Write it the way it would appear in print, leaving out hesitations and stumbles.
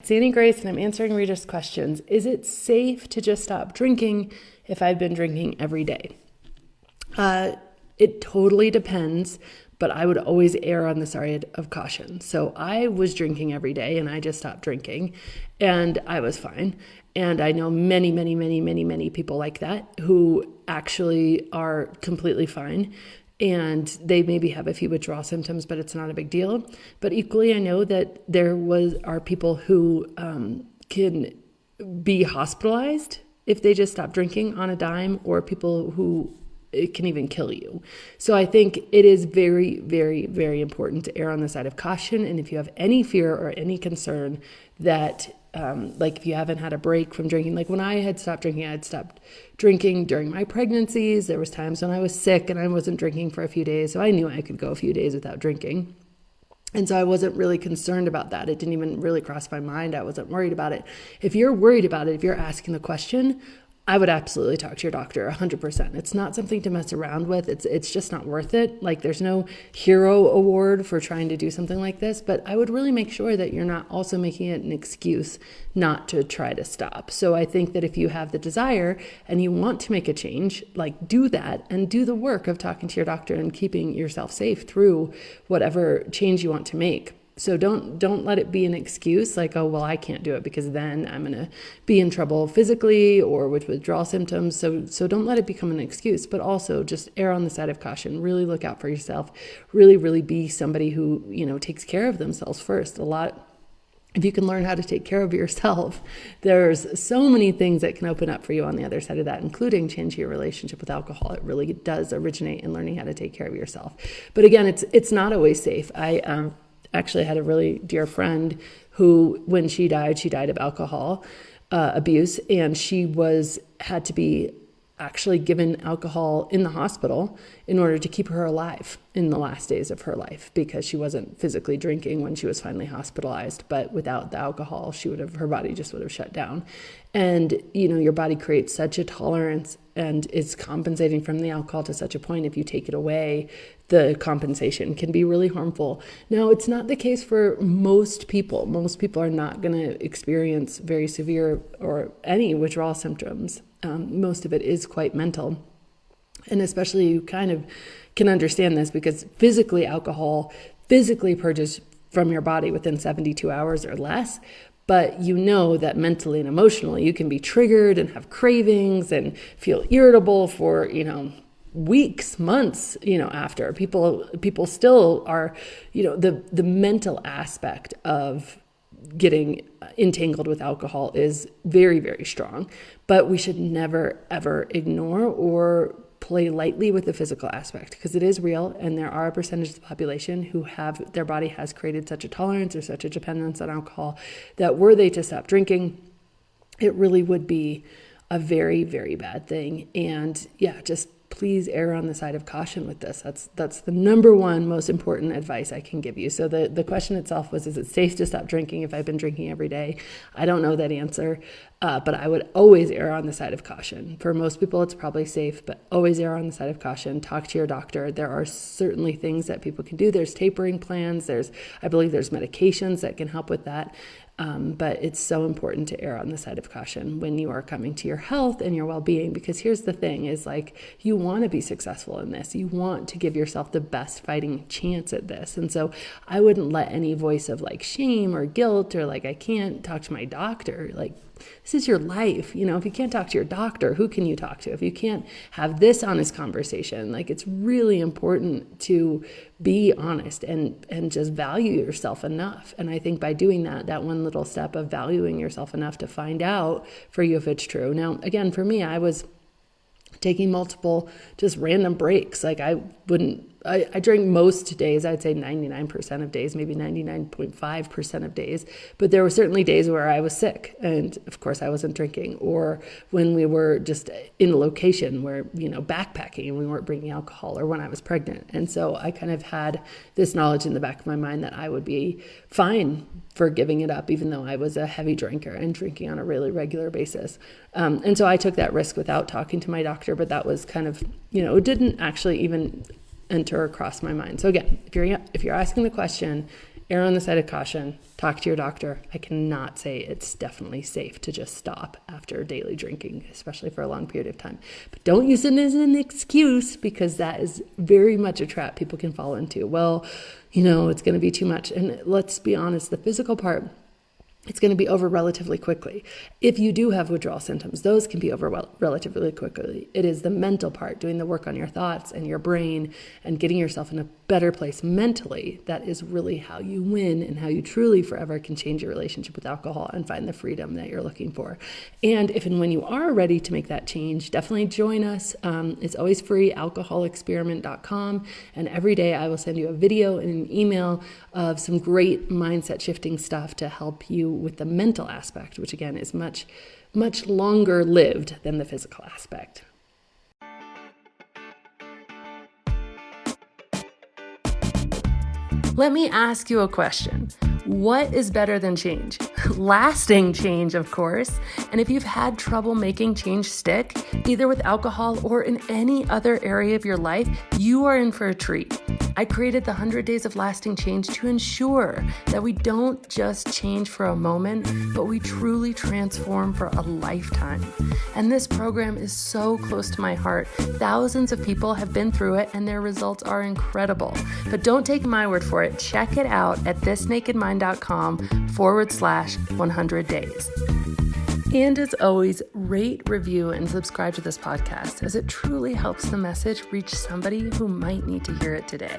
It's Annie Grace, and I'm answering readers' questions. Is it safe to just stop drinking if I've been drinking every day? It totally depends, but I would always err on the side of caution. So I was drinking every day, and I just stopped drinking, and I was fine. And I know many, many, many, many, many people like that who actually are completely fine. And they maybe have a few withdrawal symptoms, but it's not a big deal. But equally, I know that are people who can be hospitalized if they just stop drinking on a dime, or people who it can even kill you. So I think it is very, very, very important to err on the side of caution. And if you have any fear or any concern that like if you haven't had a break from drinking, like when I had stopped drinking during my pregnancies. There was times when I was sick and I wasn't drinking for a few days. So I knew I could go a few days without drinking. And so I wasn't really concerned about that. It didn't even really cross my mind. I wasn't worried about it. If you're worried about it, if you're asking the question, I would absolutely talk to your doctor 100%. It's not something to mess around with. It's just not worth it. Like there's no hero award for trying to do something like this, but I would really make sure that you're not also making it an excuse not to try to stop. So I think that if you have the desire and you want to make a change, like do that and do the work of talking to your doctor and keeping yourself safe through whatever change you want to make. So don't let it be an excuse like, oh, well, I can't do it because then I'm going to be in trouble physically or with withdrawal symptoms. So don't let it become an excuse, but also just err on the side of caution. Really look out for yourself. Really, really be somebody who, takes care of themselves first. If you can learn how to take care of yourself, there's so many things that can open up for you on the other side of that, including changing your relationship with alcohol. It really does originate in learning how to take care of yourself. But again, it's not always safe. I actually had a really dear friend who, when she died of alcohol abuse, and she had to be actually given alcohol in the hospital in order to keep her alive in the last days of her life, because she wasn't physically drinking when she was finally hospitalized. But without the alcohol, her body just would have shut down. And, your body creates such a tolerance and is compensating from the alcohol to such a point. If you take it away, the compensation can be really harmful. Now, it's not the case for most people. Most people are not going to experience very severe or any withdrawal symptoms. Most of it is quite mental. And especially you kind of can understand this because alcohol physically purges from your body within 72 hours or less. But that mentally and emotionally you can be triggered and have cravings and feel irritable for, weeks, months, after. People still are, the mental aspect of getting entangled with alcohol is very, very strong. But we should never, ever ignore or play lightly with the physical aspect, because it is real, and there are a percentage of the population who their body has created such a tolerance or such a dependence on alcohol that were they to stop drinking, it really would be a very, very bad thing. And just please err on the side of caution with this. That's the number one most important advice I can give you. So the question itself was, is it safe to stop drinking if I've been drinking every day? I don't know that answer, but I would always err on the side of caution. For most people, it's probably safe, but always err on the side of caution. Talk to your doctor. There are certainly things that people can do. There's tapering plans. I believe there's medications that can help with that. But it's so important to err on the side of caution when you are coming to your health and your well-being, because here's the thing is you want to be successful in this. You want to give yourself the best fighting chance at this. And so I wouldn't let any voice of shame or guilt or I can't talk to my doctor. This is your life. If you can't talk to your doctor, who can you talk to? If you can't have this honest conversation, it's really important to be honest and just value yourself enough. And I think by doing that one little step of valuing yourself enough to find out for you if it's true. Now, again, for me, I was taking multiple just random breaks. I drank most days, I'd say 99% of days, maybe 99.5% of days. But there were certainly days where I was sick. And of course I wasn't drinking. Or when we were just in a location where, backpacking and we weren't bringing alcohol, or when I was pregnant. And so I kind of had this knowledge in the back of my mind that I would be fine for giving it up, even though I was a heavy drinker and drinking on a really regular basis. And so I took that risk without talking to my doctor, but that was kind of, it didn't actually even enter across my mind. So again, if you're asking the question, err on the side of caution, talk to your doctor. I cannot say it's definitely safe to just stop after daily drinking, especially for a long period of time. But don't use it as an excuse, because that is very much a trap people can fall into. Well, it's going to be too much. And let's be honest, the physical part, it's going to be over relatively quickly. If you do have withdrawal symptoms, those can be over relatively quickly. It is the mental part, doing the work on your thoughts and your brain and getting yourself in a better place mentally, that is really how you win and how you truly forever can change your relationship with alcohol and find the freedom that you're looking for. And if and when you are ready to make that change, definitely join us. It's always free, alcoholexperiment.com. And every day I will send you a video and an email of some great mindset shifting stuff to help you with the mental aspect, which again is much, much longer lived than the physical aspect. Let me ask you a question. What is better than change? Lasting change, of course. And if you've had trouble making change stick, either with alcohol or in any other area of your life, you are in for a treat. I created the 100 Days of Lasting Change to ensure that we don't just change for a moment, but we truly transform for a lifetime. And this program is so close to my heart. Thousands of people have been through it and their results are incredible. But don't take my word for it. Check it out at thisnakedmind.com/100 days. And as always, rate, review, and subscribe to this podcast, as it truly helps the message reach somebody who might need to hear it today.